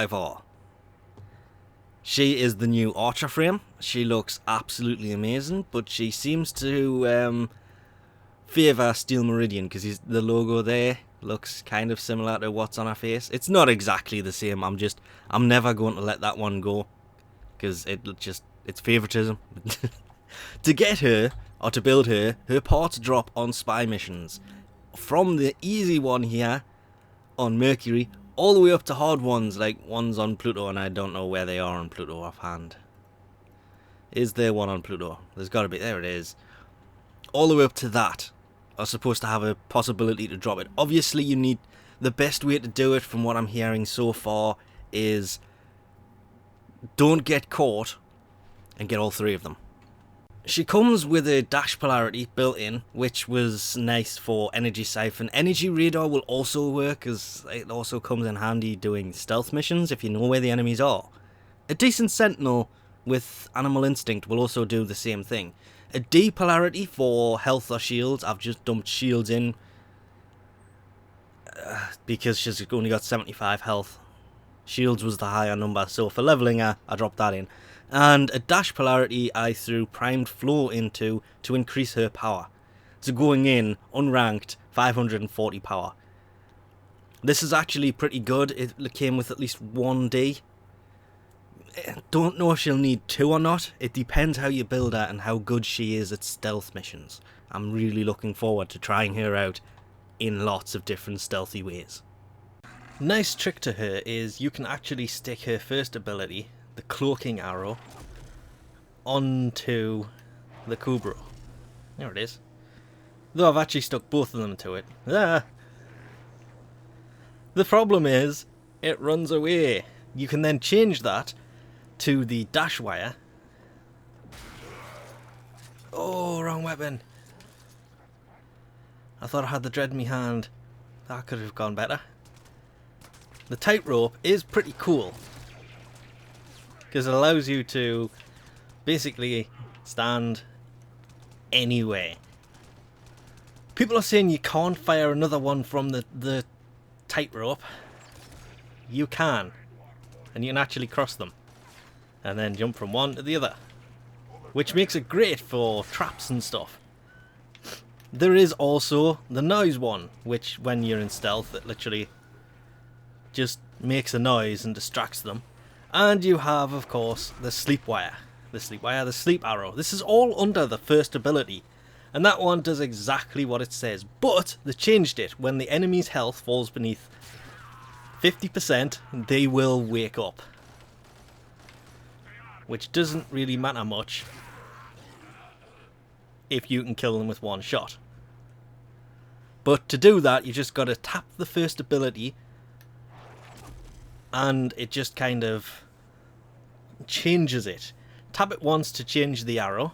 IVAR. She is the new archer frame. She looks absolutely amazing, but she seems to favour Steel Meridian because the logo there looks kind of similar to what's on her face. It's not exactly the same. I'm never going to let that one go because it's favoritism. To get her or to build her parts drop on spy missions. From the easy one here on Mercury all the way up to hard ones like ones on Pluto, and I don't know where they are on Pluto offhand. Is there one on Pluto? There's got to be. There it is. All the way up to that are supposed to have a possibility to drop it. Obviously you need, the best way to do it from what I'm hearing so far is don't get caught and get all three of them. She comes with a dash polarity built in, which was nice for energy siphon. Energy radar will also work as it also comes in handy doing stealth missions if you know where the enemies are. A decent sentinel with animal instinct will also do the same thing. A D polarity for health or shields. I've just dumped shields in because she's only got 75 health. Shields was the higher number, so for leveling her, I dropped that in. And a dash polarity I threw primed flow into to increase her power. So going in, unranked, 540 power. This is actually pretty good. It came with at least 1D. Don't know if she'll need 2 or not. It depends how you build her and how good she is at stealth missions. I'm really looking forward to trying her out in lots of different stealthy ways. Nice trick to her is you can actually stick her first ability, the cloaking arrow, onto the Kubro. There it is. Though I've actually stuck both of them to it. Ah. The problem is, it runs away. You can then change that to the dash wire. Oh, wrong weapon. I thought I had the dread in my hand. That could have gone better. The tightrope is pretty cool because it allows you to basically stand anywhere. People are saying you can't fire another one from the tightrope. You can, and you can actually cross them and then jump from one to the other, which makes it great for traps and stuff. There is also the noise one, which when you're in stealth it literally just makes a noise and distracts them. And you have, of course, the sleep wire, the sleep arrow. This is all under the first ability, and that one does exactly what it says, but they changed it. When the enemy's health falls beneath 50%, they will wake up, which doesn't really matter much if you can kill them with one shot. But to do that, you just got to tap the first ability and it just kind of changes it. Tap it once to change the arrow.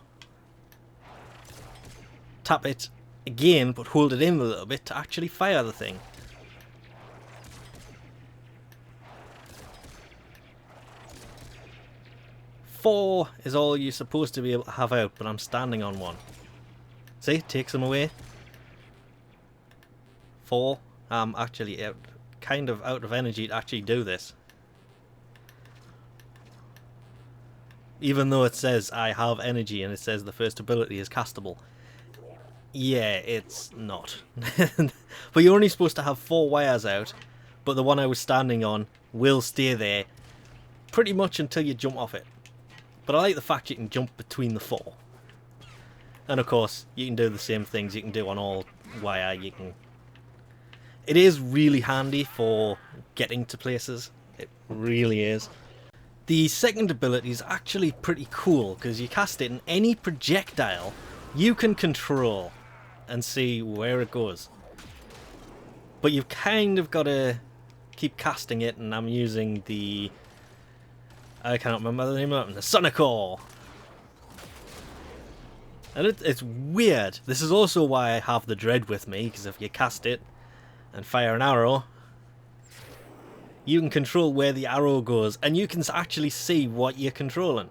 Tap it again, but hold it in a little bit to actually fire the thing. Four is all you're supposed to be able to have out, but I'm standing on one. See, it takes them away. 4, I'm actually kind of out of energy to actually do this. Even though it says I have energy and it says the first ability is castable. Yeah, it's not. But you're only supposed to have 4 wires out, but the one I was standing on will stay there pretty much until you jump off it. But I like the fact you can jump between the 4. And of course, you can do the same things you can do on all wire. It is really handy for getting to places. It really is. The second ability is actually pretty cool because you cast it and any projectile you can control and see where it goes. But you've kind of got to keep casting it, and I'm using the... I cannot remember the name of it. The Sonicore. And it's weird. This is also why I have the dread with me, because if you cast it and fire an arrow, you can control where the arrow goes, and you can actually see what you're controlling.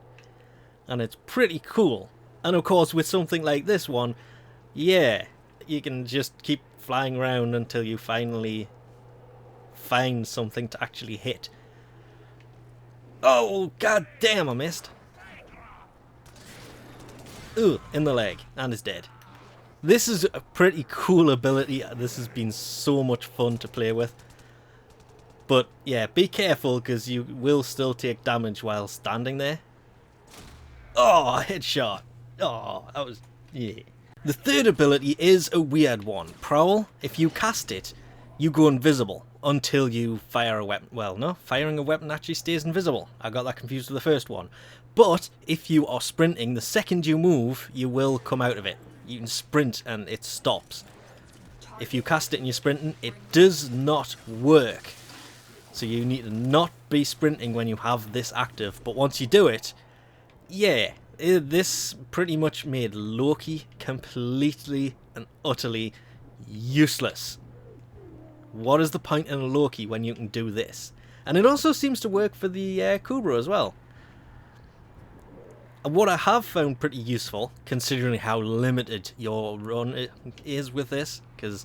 And it's pretty cool. And of course, with something like this one, yeah, you can just keep flying around until you finally find something to actually hit. Oh, god damn, I missed. Ooh, in the leg, and is dead. This is a pretty cool ability. This has been so much fun to play with. But yeah, be careful because you will still take damage while standing there. Oh, headshot. Oh, that was... yeah. The third ability is a weird one. Prowl. If you cast it, you go invisible until you fire a weapon. Well, no, firing a weapon actually stays invisible. I got that confused with the first one. But if you are sprinting, the second you move, you will come out of it. You can sprint and it stops. If you cast it and you're sprinting, it does not work. So you need to not be sprinting when you have this active. But once you do it, yeah, this pretty much made Loki completely and utterly useless. What is the point in a Loki when you can do this? And it also seems to work for the Quiver as well. And what I have found pretty useful, considering how limited your run is with this, because,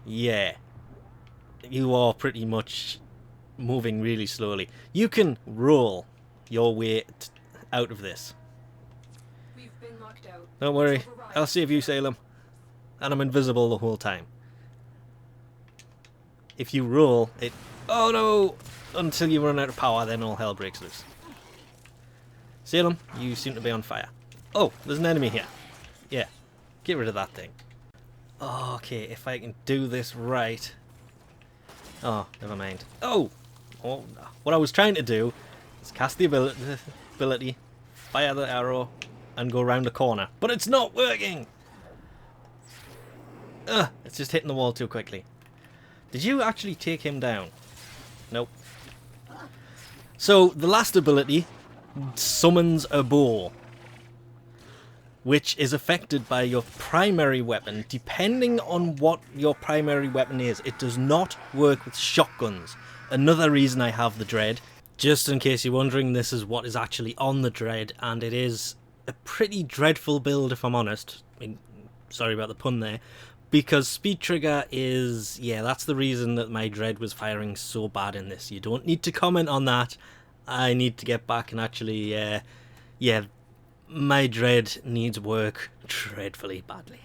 yeah, you are pretty much moving really slowly. You can roll your way out of this. We've been locked out. Don't worry, I'll save you, Salem. And I'm invisible the whole time. If you roll, it... oh no! Until you run out of power, then all hell breaks loose. Salem, you seem to be on fire. Oh, there's an enemy here. Yeah, get rid of that thing. Okay, if I can do this right... oh, never mind. Oh! What I was trying to do is cast the ability, fire the arrow, and go around the corner. But it's not working! It's just hitting the wall too quickly. Did you actually take him down? Nope. So, the last ability summons a bow, which is affected by your primary weapon depending on what your primary weapon is. It does not work with shotguns. Another reason I have the Dread. Just in case you're wondering, this is what is actually on the Dread, and it is a pretty dreadful build if I'm honest. I mean, sorry about the pun there. Because speed trigger is... yeah, that's the reason that my Dread was firing so bad in this. You don't need to comment on that. I need to get back and actually... yeah, my Dread needs work dreadfully badly.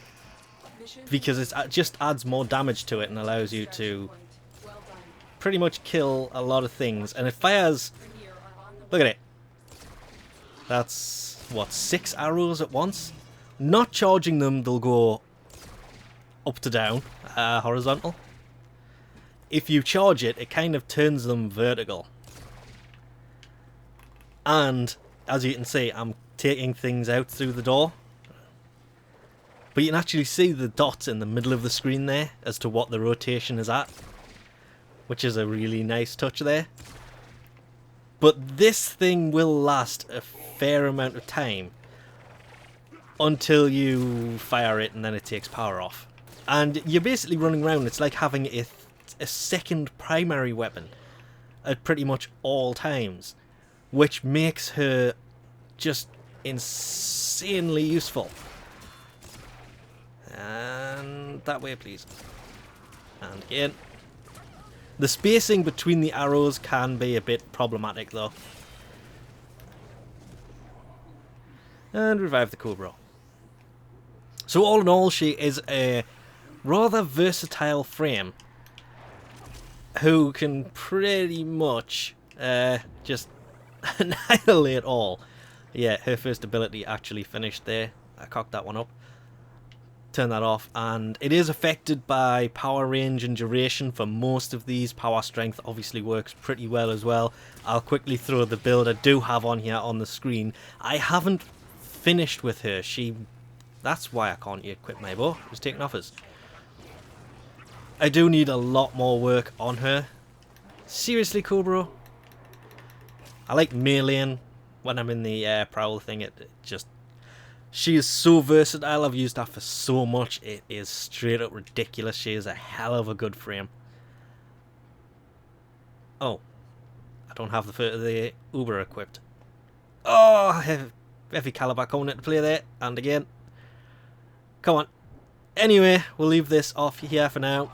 Because it just adds more damage to it and allows you to pretty much kill a lot of things. And it fires... look at it. That's, what, 6 arrows at once? Not charging them, they'll go up to down, horizontal. If you charge it, it kind of turns them vertical. And, as you can see, I'm taking things out through the door. But you can actually see the dots in the middle of the screen there as to what the rotation is at. Which is a really nice touch there. But this thing will last a fair amount of time until you fire it and then it takes power off. And you're basically running around. It's like having a second primary weapon at pretty much all times, which makes her just insanely useful. And that way, please. And again. The spacing between the arrows can be a bit problematic, though. And revive the Cobra. So all in all, she is a rather versatile frame who can pretty much just annihilate all. Yeah, her first ability actually finished there. I cocked that one up. Turn that off, and it is affected by power range and duration for most of these. Power strength obviously works pretty well as well. I'll quickly throw the build I do have on here on the screen. I haven't finished with her. That's why I can't equip my bow. It was taking offers. I do need a lot more work on her. Seriously, Cobra? I like meleeing when I'm in the Prowl thing. It just... she is so versatile. I've used that for so much. It is straight up ridiculous. She is a hell of a good frame. Oh. I don't have the Uber equipped. Oh, heavy caliber coming into play there. And again. Come on. Anyway, we'll leave this off here for now.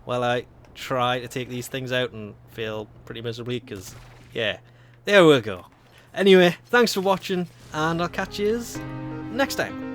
While I try to take these things out and fail pretty miserably. Because, yeah. There we go. Anyway, thanks for watching, and I'll catch you next time.